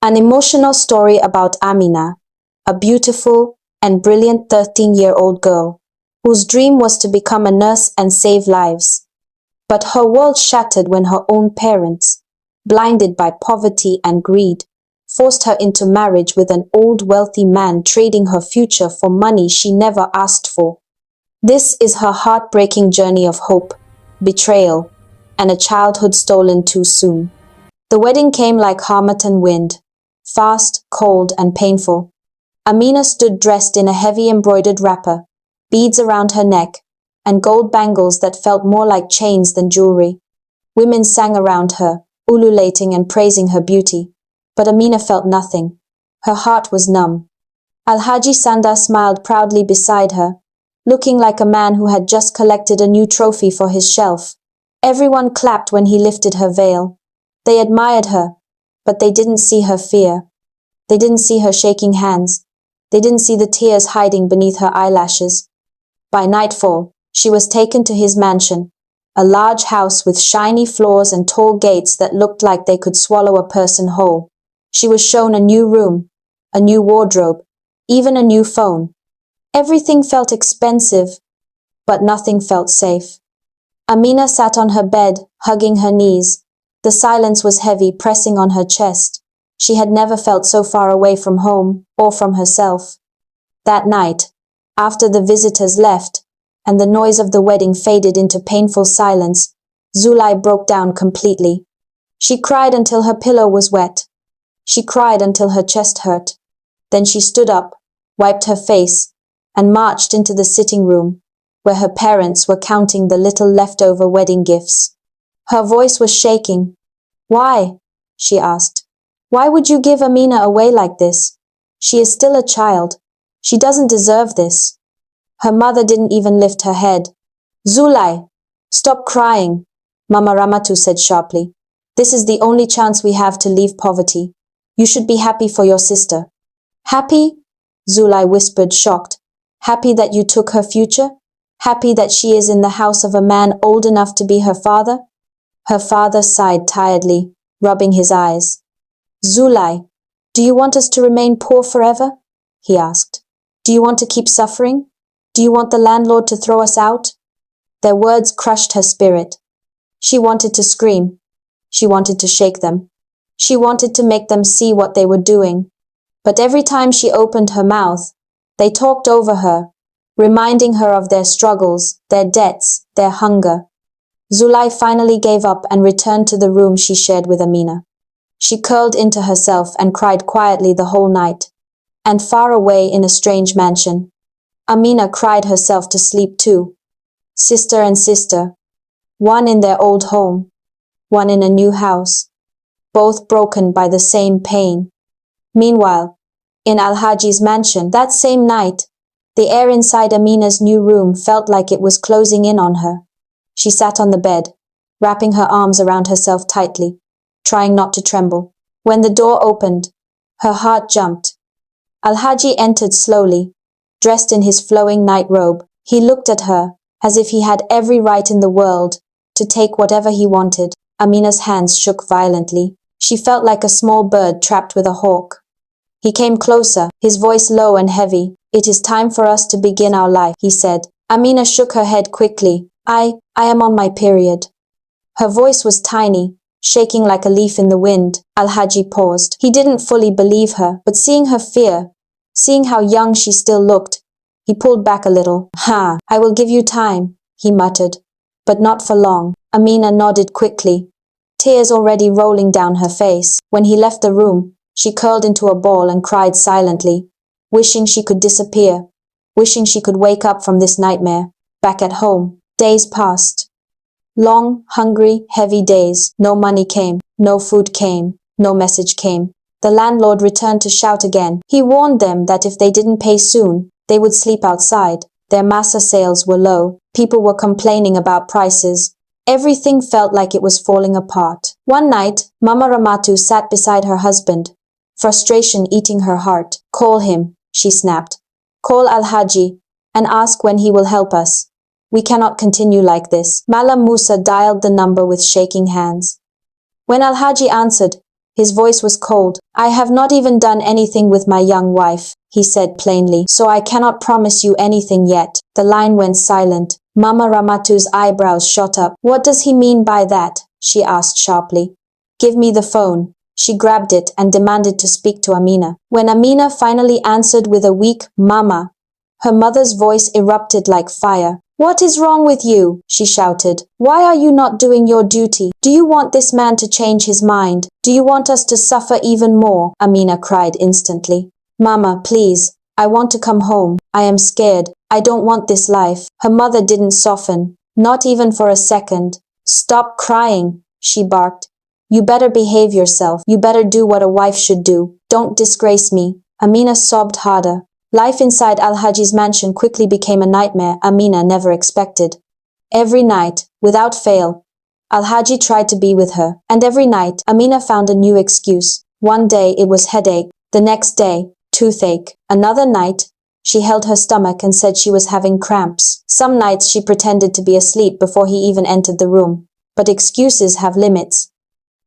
An emotional story about Amina, a beautiful and brilliant 13-year-old girl whose dream was to become a nurse and save lives. But her world shattered when her own parents, blinded by poverty and greed, forced her into marriage with an old wealthy man, trading her future for money she never asked for. This is her heartbreaking journey of hope, betrayal, and a childhood stolen too soon. The wedding came like harmattan wind, fast, cold, and painful. Amina stood dressed in a heavy embroidered wrapper, beads around her neck, and gold bangles that felt more like chains than jewelry. Women sang around her, ululating and praising her beauty. But Amina felt nothing. Her heart was numb. Alhaji Sanda smiled proudly beside her, looking like a man who had just collected a new trophy for his shelf. Everyone clapped when he lifted her veil. They admired her, but they didn't see her fear. They didn't see her shaking hands. They didn't see the tears hiding beneath her eyelashes. By nightfall, she was taken to his mansion, a large house with shiny floors and tall gates that looked like they could swallow a person whole. She was shown a new room, a new wardrobe, even a new phone. Everything felt expensive, but nothing felt safe. Amina sat on her bed, hugging her knees. The silence was heavy, pressing on her chest. She had never felt so far away from home or from herself. That night, after the visitors left and the noise of the wedding faded into painful silence, Zulai broke down completely. She cried until her pillow was wet. She cried until her chest hurt. Then she stood up, wiped her face, and marched into the sitting room, where her parents were counting the little leftover wedding gifts. Her voice was shaking. "Why?" she asked. "Why would you give Amina away like this? She is still a child. She doesn't deserve this." Her mother didn't even lift her head. "Zulai, stop crying," Mama Ramatu said sharply. "This is the only chance we have to leave poverty. You should be happy for your sister." "Happy?" Zulai whispered, shocked. "Happy that you took her future? Happy that she is in the house of a man old enough to be her father?" Her father sighed tiredly, rubbing his eyes. "Zulai, do you want us to remain poor forever?" he asked. "Do you want to keep suffering? Do you want the landlord to throw us out?" Their words crushed her spirit. She wanted to scream. She wanted to shake them. She wanted to make them see what they were doing. But every time she opened her mouth, they talked over her, reminding her of their struggles, their debts, their hunger. Zulai finally gave up and returned to the room she shared with Amina. She curled into herself and cried quietly the whole night. And far away in a strange mansion, Amina cried herself to sleep too. Sister and sister, one in their old home, one in a new house, both broken by the same pain. Meanwhile, in Alhaji's mansion that same night, the air inside Amina's new room felt like it was closing in on her. She sat on the bed, wrapping her arms around herself tightly, trying not to tremble. When the door opened, her heart jumped. Alhaji entered slowly, dressed in his flowing night robe. He looked at her, as if he had every right in the world to take whatever he wanted. Amina's hands shook violently. She felt like a small bird trapped with a hawk. He came closer, his voice low and heavy. "It is time for us to begin our life," he said. Amina shook her head quickly. I am on my period." Her voice was tiny, shaking like a leaf in the wind. Alhaji paused. He didn't fully believe her, but seeing her fear, seeing how young she still looked, he pulled back a little. "Ha, I will give you time," he muttered. "But not for long." Amina nodded quickly, tears already rolling down her face. When he left the room, she curled into a ball and cried silently, wishing she could disappear, wishing she could wake up from this nightmare. Back at home, days passed. Long, hungry, heavy days. No money came, no food came, no message came. The landlord returned to shout again. He warned them that if they didn't pay soon, they would sleep outside. Their masa sales were low. People were complaining about prices. Everything felt like it was falling apart. One night, Mama Ramatu sat beside her husband, frustration eating her heart. "Call him," she snapped. "Call Alhaji and ask when he will help us. We cannot continue like this." Malam Musa dialed the number with shaking hands. When Alhaji answered, His voice was cold. "I have not even done anything with my young wife," he said plainly, "so I cannot promise you anything yet." The line went silent. Mama Ramatu's eyebrows shot up. "What does he mean by that?" she asked sharply. "Give me the phone." She grabbed it and demanded to speak to Amina. When Amina finally answered with a weak "Mama," her mother's voice erupted like fire. "What is wrong with you?" she shouted. "Why are you not doing your duty? Do you want this man to change his mind? Do you want us to suffer even more?" Amina cried instantly. "Mama, please. I want to come home. I am scared. I don't want this life." Her mother didn't soften, not even for a second. "Stop crying," she barked. "You better behave yourself. You better do what a wife should do. Don't disgrace me." Amina sobbed harder. Life inside Al-Haji's mansion quickly became a nightmare Amina never expected. Every night, without fail, Al-Haji tried to be with her, and every night Amina found a new excuse. One day it was headache, the next day, toothache. Another night, she held her stomach and said she was having cramps. Some nights she pretended to be asleep before he even entered the room. But excuses have limits.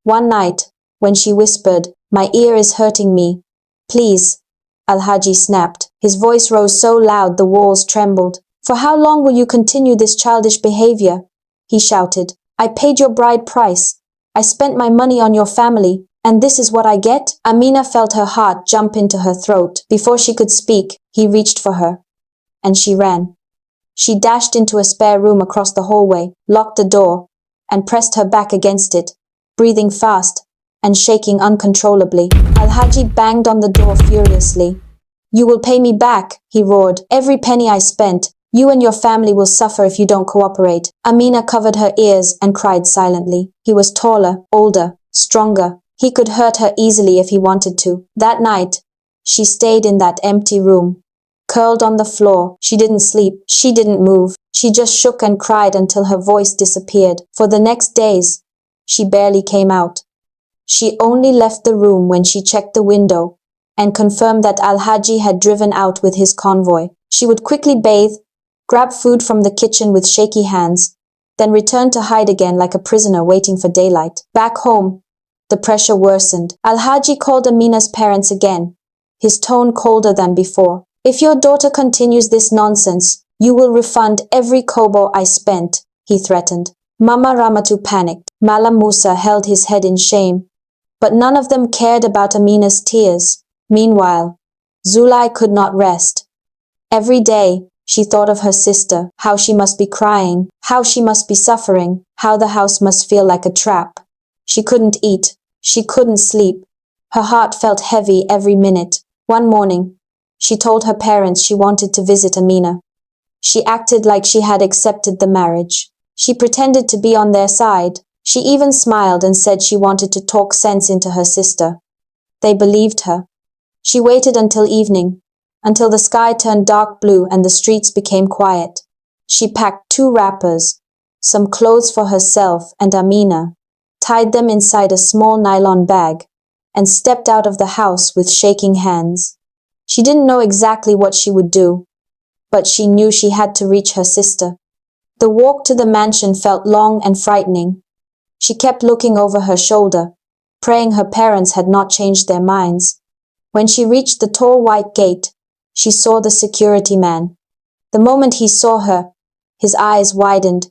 One night, when she whispered, "My ear is hurting me. Please," Al-Haji snapped. His voice rose so loud the walls trembled. "For how long will you continue this childish behavior?" he shouted. "I paid your bride price. I spent my money on your family, and this is what I get?" Amina felt her heart jump into her throat. Before she could speak, he reached for her, and she ran. She dashed into a spare room across the hallway, locked the door, and pressed her back against it, breathing fast and shaking uncontrollably. Al-Haji banged on the door furiously. "You will pay me back," he roared. "Every penny I spent. You and your family will suffer if you don't cooperate." Amina covered her ears and cried silently. He was taller, older, stronger. He could hurt her easily if he wanted to. That night, she stayed in that empty room, curled on the floor. She didn't sleep. She didn't move. She just shook and cried until her voice disappeared. For the next days, she barely came out. She only left the room when she checked the window and confirmed that Al-Haji had driven out with his convoy. She would quickly bathe, grab food from the kitchen with shaky hands, then return to hide again like a prisoner waiting for daylight. Back home, the pressure worsened. Al-Haji called Amina's parents again, his tone colder than before. "If your daughter continues this nonsense, you will refund every kobo I spent," he threatened. Mama Ramatu panicked. Malam Musa held his head in shame, but none of them cared about Amina's tears. Meanwhile, Zulai could not rest. Every day, she thought of her sister, how she must be crying, how she must be suffering, how the house must feel like a trap. She couldn't eat. She couldn't sleep. Her heart felt heavy every minute. One morning, she told her parents she wanted to visit Amina. She acted like she had accepted the marriage. She pretended to be on their side. She even smiled and said she wanted to talk sense into her sister. They believed her. She waited until evening, until the sky turned dark blue and the streets became quiet. She packed 2 wrappers, some clothes for herself and Amina, tied them inside a small nylon bag, and stepped out of the house with shaking hands. She didn't know exactly what she would do, but she knew she had to reach her sister. The walk to the mansion felt long and frightening. She kept looking over her shoulder, praying her parents had not changed their minds. When she reached the tall white gate, she saw the security man. The moment he saw her, his eyes widened.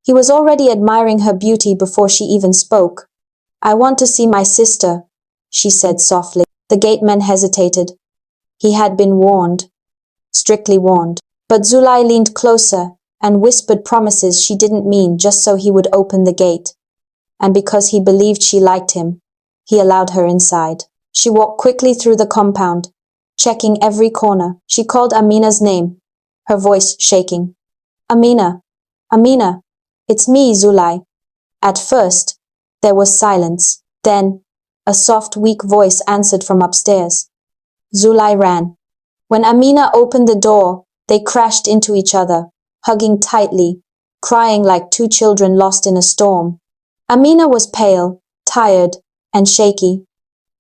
He was already admiring her beauty before she even spoke. "I want to see my sister," she said softly. The gateman hesitated. He had been warned, strictly warned. But Zulai leaned closer and whispered promises she didn't mean just so he would open the gate. And because he believed she liked him, he allowed her inside. She walked quickly through the compound, checking every corner. She called Amina's name, her voice shaking. "Amina, Amina, it's me, Zulai." At first, there was silence. Then, a soft, weak voice answered from upstairs. Zulai ran. When Amina opened the door, they crashed into each other, hugging tightly, crying like 2 children lost in a storm. Amina was pale, tired, and shaky.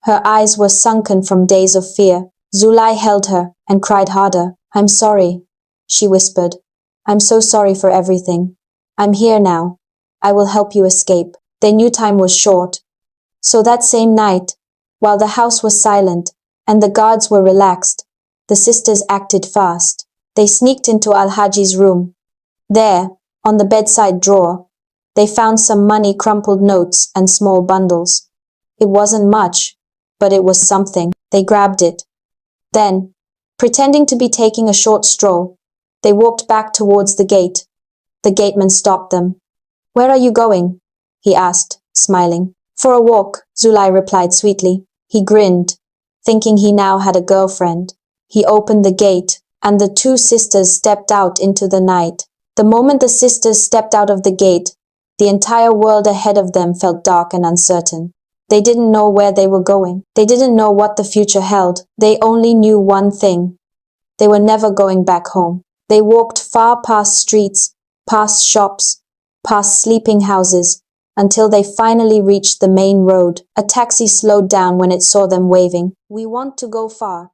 Her eyes were sunken from days of fear. Zulai held her and cried harder. "I'm sorry," she whispered. "I'm so sorry for everything. I'm here now. I will help you escape." They knew time was short. So that same night, while the house was silent and the guards were relaxed, the sisters acted fast. They sneaked into Al-Haji's room. There, on the bedside drawer, they found some money, crumpled notes, and small bundles. It wasn't much, but it was something. They grabbed it. Then, pretending to be taking a short stroll, they walked back towards the gate. The gateman stopped them. "Where are you going?" he asked, smiling. "For a walk," Zulai replied sweetly. He grinned, thinking he now had a girlfriend. He opened the gate, and the two sisters stepped out into the night. The moment the sisters stepped out of the gate, the entire world ahead of them felt dark and uncertain. They didn't know where they were going. They didn't know what the future held. They only knew one thing. They were never going back home. They walked far past streets, past shops, past sleeping houses, until they finally reached the main road. A taxi slowed down when it saw them waving. "We want to go far,"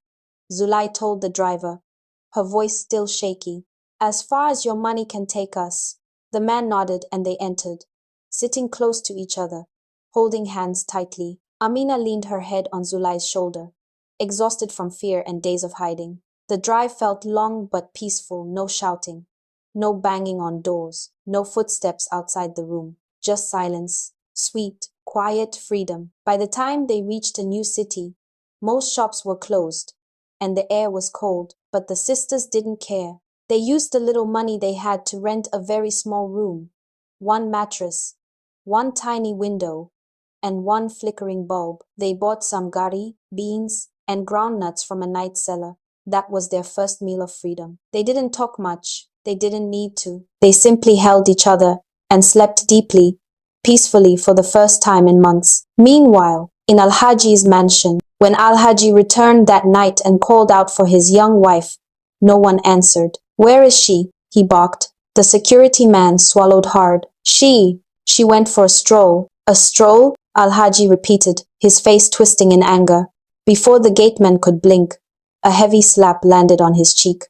Zulai told the driver, her voice still shaky. "As far as your money can take us." The man nodded and they entered, sitting close to each other, holding hands tightly. Amina leaned her head on Zulai's shoulder, exhausted from fear and days of hiding. The drive felt long but peaceful, no shouting, no banging on doors, no footsteps outside the room, just silence, sweet, quiet freedom. By the time they reached a new city, most shops were closed, and the air was cold, but the sisters didn't care. They used the little money they had to rent a very small room, one mattress, one tiny window, and one flickering bulb. They bought some gari, beans, and groundnuts from a night seller. That was their first meal of freedom. They didn't talk much. They didn't need to. They simply held each other and slept deeply, peacefully for the first time in months. Meanwhile, in Al-Haji's mansion, when Al-Haji returned that night and called out for his young wife, no one answered. "Where is she?" he barked. The security man swallowed hard. She went for a stroll." "A stroll?" Al-Haji repeated, his face twisting in anger. Before the gateman could blink, a heavy slap landed on his cheek.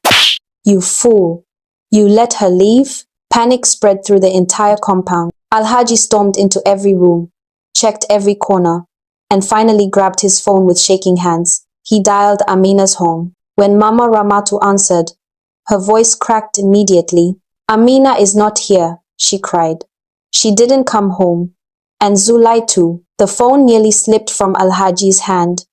"You fool! You let her leave?" Panic spread through the entire compound. Al-Haji stormed into every room, checked every corner, and finally grabbed his phone with shaking hands. He dialed Amina's home. When Mama Ramatu answered, her voice cracked immediately. "Amina is not here," she cried. "She didn't come home. And Zulai too." The phone nearly slipped from Al-Haji's hand.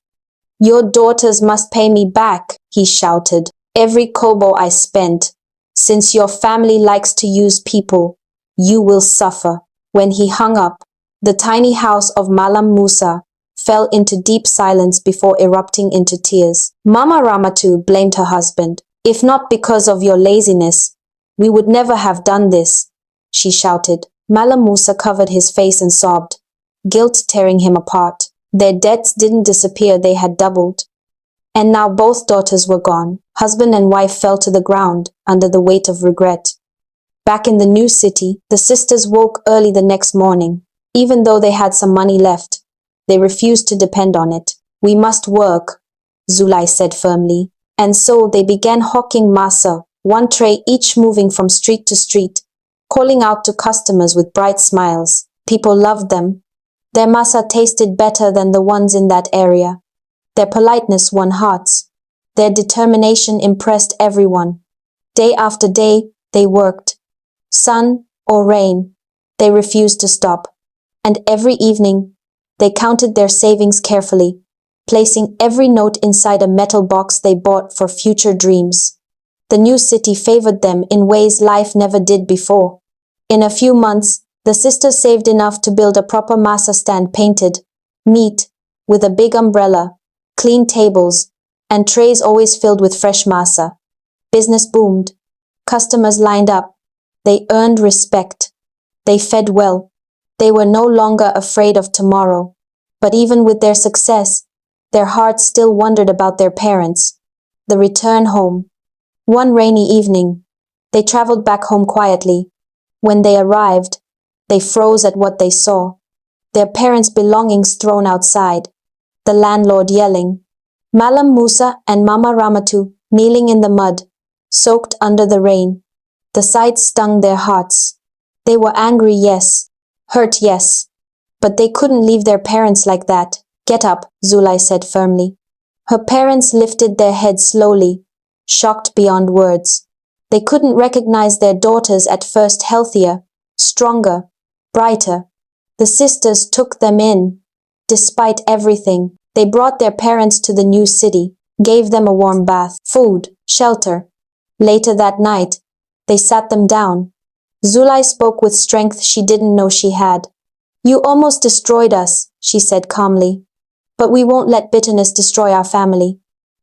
"Your daughters must pay me back," he shouted. "Every kobo I spent. Since your family likes to use people, you will suffer." When he hung up, the tiny house of Malam Musa fell into deep silence before erupting into tears. Mama Ramatu blamed her husband. "If not because of your laziness, we would never have done this," she shouted. Malam Musa covered his face and sobbed, guilt tearing him apart. Their debts didn't disappear, they had doubled. And now both daughters were gone. Husband and wife fell to the ground under the weight of regret. Back in the new city, the sisters woke early the next morning. Even though they had some money left, they refused to depend on it. "We must work," Zulai said firmly. And so they began hawking masa, one tray each, moving from street to street, calling out to customers with bright smiles. People loved them. Their masa tasted better than the ones in that area. Their politeness won hearts. Their determination impressed everyone. Day after day, they worked. Sun or rain, they refused to stop. And every evening, they counted their savings carefully, placing every note inside a metal box they bought for future dreams. The new city favored them in ways life never did before. In a few months, the sisters saved enough to build a proper masa stand, painted, neat, with a big umbrella, clean tables, and trays always filled with fresh masa. Business boomed. Customers lined up. They earned respect. They fed well. They were no longer afraid of tomorrow. But even with their success, their hearts still wondered about their parents. The return home. One rainy evening, they traveled back home quietly. When they arrived, they froze at what they saw. Their parents' belongings thrown outside. The landlord yelling. Malam Musa and Mama Ramatu kneeling in the mud, soaked under the rain. The sight stung their hearts. They were angry, yes. Hurt, yes. But they couldn't leave their parents like that. Get up, Zulai said firmly. Her parents lifted their heads slowly, shocked beyond words. They couldn't recognize their daughters at first healthier, stronger, brighter. The sisters took them in. Despite everything, they brought their parents to the new city, gave them a warm bath, food, shelter. Later that night, they sat them down. Zulai spoke with strength she didn't know she had. You almost destroyed us, she said calmly. But we won't let bitterness destroy our family.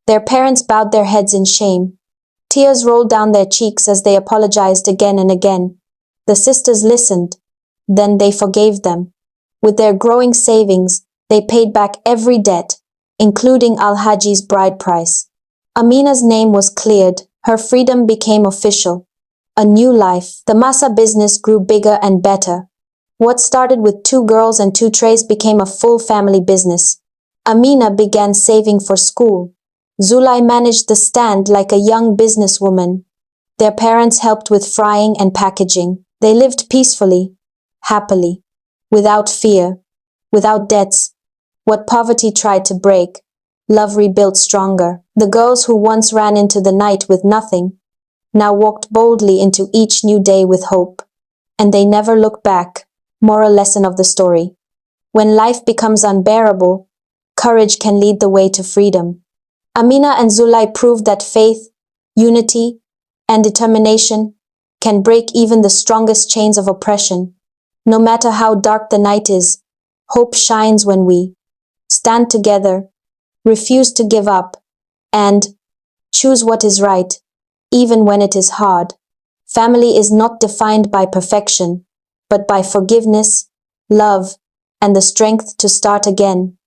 Their parents bowed their heads in shame. Tears rolled down their cheeks as they apologized again and again. The sisters listened. Then they forgave them. With their growing savings, they paid back every debt, including Al-Haji's bride price. Amina's name was cleared. Her freedom became official. A new life. The masa business grew bigger and better. What started with 2 girls and 2 trays became a full family business. Amina began saving for school. Zulai managed the stand like a young businesswoman. Their parents helped with frying and packaging. They lived peacefully, happily, without fear, without debts. What poverty tried to break, love rebuilt stronger. The girls who once ran into the night with nothing, now walked boldly into each new day with hope. And they never looked back. Moral lesson of the story. When life becomes unbearable, courage can lead the way to freedom. Amina and Zulai proved that faith, unity, and determination can break even the strongest chains of oppression. No matter how dark the night is, hope shines when we stand together, refuse to give up, and choose what is right, even when it is hard. Family is not defined by perfection, but by forgiveness, love, and the strength to start again.